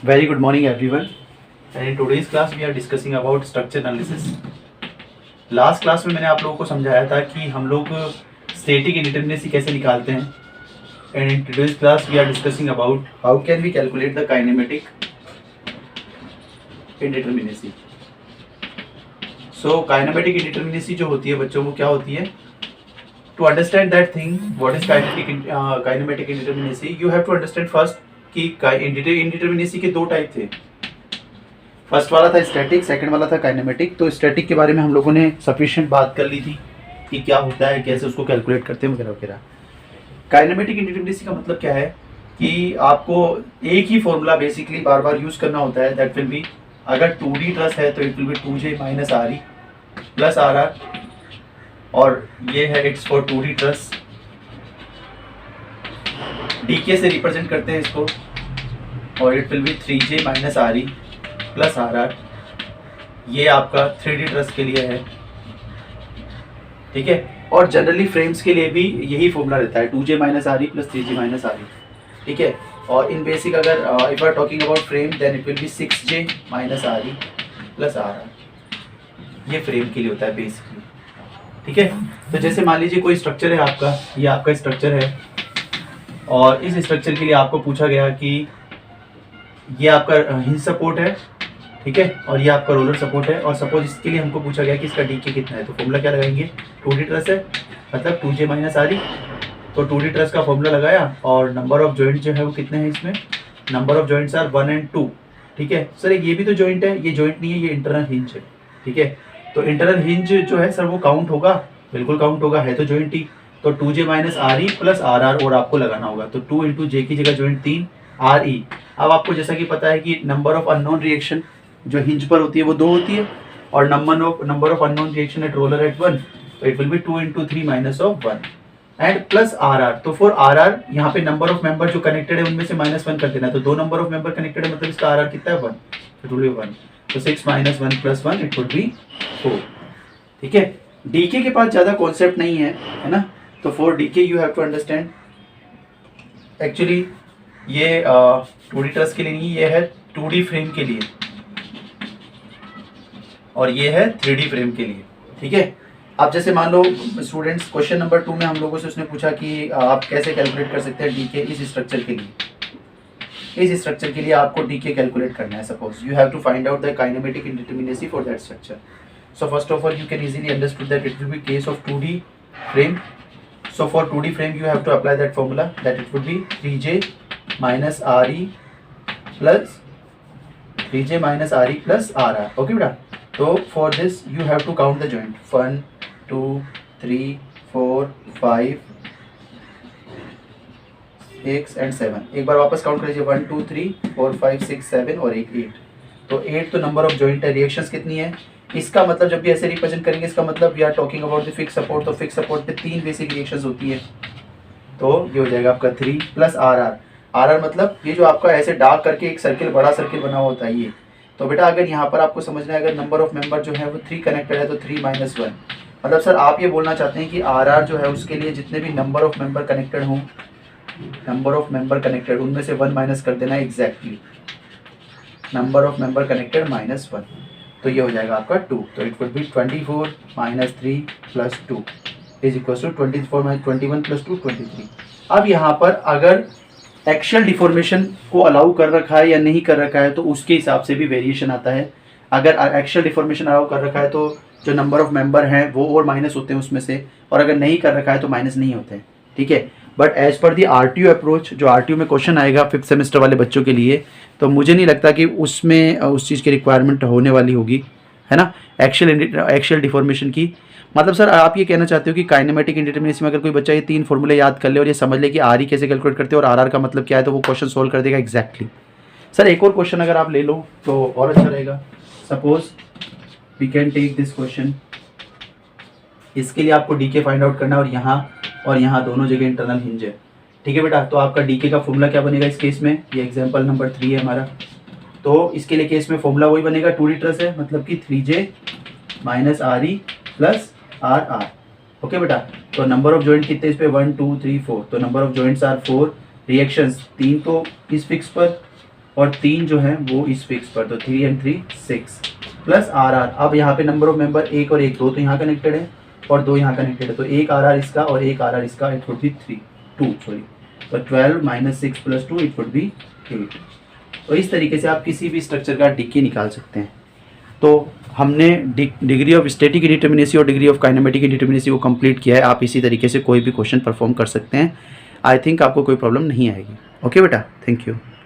Very good morning, everyone. And in today's class, we are discussing about structure analysis. Last class में मैंने आप लोगों को समझाया था कि हम लोग स्टैटिक इंडिटरमिनेसी कैसे निकालते हैं. And in today's class we are discussing about how can we calculate the kinematic indeterminacy. So kinematic indeterminacy जो होती है बच्चों, वो क्या होती है? To understand that thing, what is kinematic indeterminacy, you have to understand first कि indeterminacy के दो टाइप थे. फर्स्ट वाला था स्टैटिक, सेकंड वाला था काइनेमेटिक. तो स्टैटिक के बारे में हम लोगों ने सफिशिएंट बात कर ली थी कि क्या होता है, कैसे उसको कैलकुलेट करते हैं वगैरह वगैरह. काइनेमेटिक इंडिटरमिनेसी का मतलब क्या है कि आपको एक ही फॉर्मूला बेसिकली बार बार यूज करना होता है. दैट विल बी, अगर 2D ट्रस है तो it will B 2J minus RE plus RR, और ये है it's for 2D truss. DK से रिप्रेजेंट करते हैं इसको, और it will B 3J minus RE plus RR. ये आपका 3D ट्रस के लिए है, ठीक है. और जनरली फ्रेम्स के लिए भी यही फॉर्मूला रहता है, 2J minus RE plus 3J minus RE, ठीक है. और इन बेसिक अगर if are talking about frame, then it will be 6J minus RE plus RR. ये फ्रेम के लिए होता है बेसिकली, ठीक है. तो जैसे मान लीजिए कोई स्ट्रक्चर है आपका, ये आपका स्ट्रक्चर है, और इस स्ट्रक्चर के लिए आपको पूछा गया कि ये आपका हिंज सपोर्ट है, ठीक है, और ये आपका रोलर सपोर्ट है. और सपोज इसके लिए हमको पूछा गया कि इसका डीके कितना है. तो फॉर्मूला क्या लगाएंगे? 2D ट्रस है मतलब 2J माइनस RE. तो 2D ट्रस का फॉर्मूला लगाया, और नंबर ऑफ जॉइंट जो है वो कितने हैं इसमें? Number of joints are 1 and 2, ठीक है. सर ये भी तो जॉइंट है, ये जॉइंट नहीं है, ये इंटरनल हिंज है, ठीक है. तो इंटरनल हिंज जो है सर वो काउंट होगा, बिल्कुल काउंट होगा, है तो जॉइंट ही. तो 2J minus RE plus RR और आपको लगाना होगा. तो 2 इंटू J की जगह जॉइंट 3 RE. अब आपको जैसा कि पता है कि नंबर ऑफ अननोन रिएक्शन जो हिंज पर होती है वो 2 होती है, और number of unknown reaction at roller at 1. तो it will be 2 into 3 minus of 1 and plus RR. तो फॉर RR यहाँ पे नंबर ऑफ मेंबर जो कनेक्टेड है उनमें से -1 कर देना है. तो 2 नंबर ऑफ मेंबर कनेक्टेड है, मतलब इसका RR कितना है? 1. It will B 1. तो 6 minus 1 plus 1 it would B 4, ठीक है. डीके के पास ज्यादा कॉन्सेप्ट नहीं है ना. तो for DK you have to understand, actually ये 2D ट्रस के लिए नहीं, ये है 2D फ्रेम के लिए, और ये है 3D फ्रेम के लिए, ठीक है. अब जैसे मान लो स्टूडेंट्स, क्वेश्चन नंबर 2 में हम लोगों से उसने पूछा कि आप कैसे कैलकुलेट कर सकते हैं डीके इस स्ट्रक्चर के लिए. इस स्ट्रक्चर के लिए आपको डीके कैलकुलेट करना है. Suppose you have to find out the kinematic indeterminacy for that structure. So first of all, you can easily understood that it will be case of 2D frame. So for 2D frame, you have to apply that formula, that it would be 3J minus RE plus 3J minus RE plus RR. Okay, बेटा. तो for this you have to count the joint. 1, 2, 3, 4, 5, 6 and 7. एक बार वापस count कर लीजिए. 1, 2, 3, 4, 5, 6, 7 और 8. तो 8 तो number of joint है. रिएक्शंस कितनी है? इसका मतलब जब भी ऐसे रिप्रेजेंट करेंगे, इसका मतलब we are talking about the fix support. तो फिक्स सपोर्ट पे 3 बेसिक रिएक्शंस होती है. तो ये हो जाएगा आपका 3 प्लस RR. RR मतलब ये जो आपका ऐसे डार्क करके एक सर्किल, बड़ा सर्किल बना हुआ होता है ये. तो बेटा अगर यहाँ पर आपको समझना है, अगर नंबर ऑफ मेंबर जो है वो 3 कनेक्टेड है तो 3 माइनस 1. मतलब सर आप ये बोलना चाहते हैं कि RR जो है उसके लिए जितने भी नंबर ऑफ मेंबर कनेक्टेड हों, नंबर ऑफ मेंबर कनेक्टेड उनमें से 1 माइनस कर देना है. Exactly number of member connected -1. तो ये हो जाएगा आपका 2. तो it would be 24 minus 3 plus 2 is equal to 24 minus 21 plus 2 23. अब यहाँ पर अगर एक्शियल डिफॉर्मेशन को अलाउ कर रखा है या नहीं कर रखा है, तो उसके हिसाब से भी वेरिएशन आता है. अगर एक्शियल डिफॉर्मेशन अलाउ कर रखा है तो जो नंबर ऑफ मेंबर हैं वो और माइनस होते हैं उसमें से, और अगर नहीं कर रखा है तो माइनस नहीं होते हैं, ठीक है. But as per the RTU approach, जो RTU में क्वेश्चन आएगा 5th सेमेस्टर वाले बच्चों के लिए, तो मुझे नहीं लगता कि उसमें उस चीज़ की रिक्वायरमेंट होने वाली होगी, है ना, एक्शियल डिफॉर्मेशन की. मतलब सर आप ये कहना चाहते हो कि काइनेमेटिक इंडिटरमिनेसी में अगर कोई बच्चा ये 3 फॉर्मूले याद कर ले और ये समझ ले कि RE कैसे कैलकुलेट करते हैं और RR का मतलब क्या है, तो वो क्वेश्चन सोल्व कर देगा. एग्जैक्टली सर एक और क्वेश्चन अगर आप ले लो तो और अच्छा रहेगा. Suppose we can take this question. इसके लिए आपको डीके फाइंड आउट करना है, और यहाँ दोनों जगह इंटरनल हिंज है, ठीक है बेटा. तो आपका डीके का फॉर्मूला क्या बनेगा इस केस में? ये एग्जांपल नंबर 3 है हमारा. तो इसके लिए केस में फॉर्मूला वही बनेगा, 2D ट्रस है मतलब कि 3J minus RE plus RR. Okay बेटा. तो नंबर ऑफ जॉइंट कितने इस पे? 1, 2, 3, 4. तो number of joints are 4. Reactions 3 तो इस फिक्स पर, और 3 जो है वो इस फिक्स पर, तो 3 and 3 6 प्लस आर आर। अब यहाँ पे नंबर ऑफ मेंबर 1 और 1 2 तो यहाँ कनेक्टेड है और 2 यहाँ कनेक्टेड है, तो एक आर आर इसका और एक आर आर इसका, इट वुड बी 2 सॉरी। तो 12 - 6 + 2 इट वुड बी 8। तो इस तरीके से आप किसी भी स्ट्रक्चर का डीके निकाल सकते हैं। तो हमने डिग्री ऑफ स्टैटिक इंडिटर्मिनेसी और डिग्री ऑफ काइनेमेटिक इंडिटर्मिनेसी को कंप्लीट किया है। आप इसी तरीके से कोई भी क्वेश्चन परफॉर्म कर सकते हैं। आई थिंक आपको कोई प्रॉब्लम नहीं आएगी। ओके बेटा, थैंक यू।